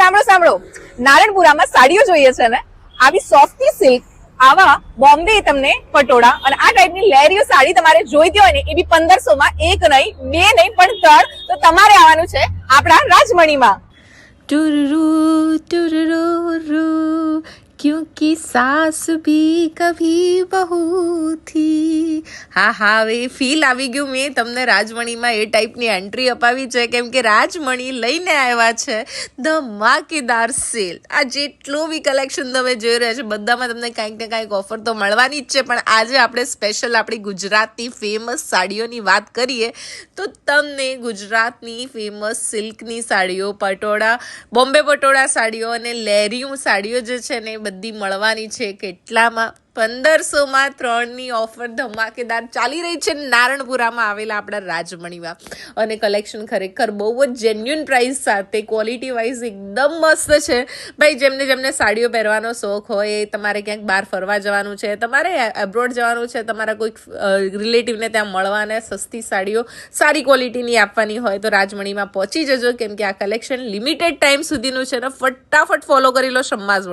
સાંભળો નારણપુરામાં સાડીઓ જોઈએ છે ને, આવી સોફ્ટી સિલ્ક, આવા બોમ્બે તમને પટોળા અને આ ટાઈપની લેરીઓ સાડી તમારે જોઈતી હોય ને, એ બી 1500 માં એક નહીં, બે નહીં, પણ 3, તો તમારે આવવાનું છે આપણા રાજમણીમાં. टुरु टुरु रु क्योंकि सास भी कभी बहू थी. હા હવે ફીલ આવી ગયું. મેં તમને રાજમણીમાં એ ટાઈપની એન્ટ્રી અપાવી છે કેમ કે રાજમણી લઈને આવ્યા છે ધમાકેદાર સેલ. આ જેટલું બી કલેક્શન તમે જોઈ રહ્યા છો બધામાં તમને કાંઈક ને કાંઈક ઓફર તો મળવાની જ છે, પણ આજે આપણે સ્પેશિયલ આપણી ગુજરાતની ફેમસ સાડીઓની વાત કરીએ તો તમને ગુજરાતની ફેમસ સિલ્કની સાડીઓ, પટોળા, બોમ્બે પટોળા સાડીઓ અને લેરિયું સાડીઓ જે છે ને એ બધી મળવાની છે. કેટલામાં? 1500 માં 3ની ઓફર ધમાકેદાર ચાલી રહી છે નારણપુરામાં આવેલા આપણા રાજમણીમાં. અને કલેક્શન ખરેખર બહુ જ જેન્યુઅન પ્રાઇસ સાથે ક્વોલિટી વાઇઝ એકદમ મસ્ત છે. ભાઈ જેમને સાડીઓ પહેરવાનો શોખ હોય, તમારે ક્યાંક બહાર ફરવા જવાનું છે, તમારે એબ્રોડ જવાનું છે, તમારા કોઈક રિલેટિવને ત્યાં મળવાને સસ્તી સાડીઓ સારી ક્વોલિટીની આપવાની હોય તો રાજમણીમાં પહોંચી જજો, કેમ કે આ કલેક્શન લિમિટેડ ટાઈમ સુધીનું છે ને. ફટાફટ ફોલો કરી લો શમ્માઝ.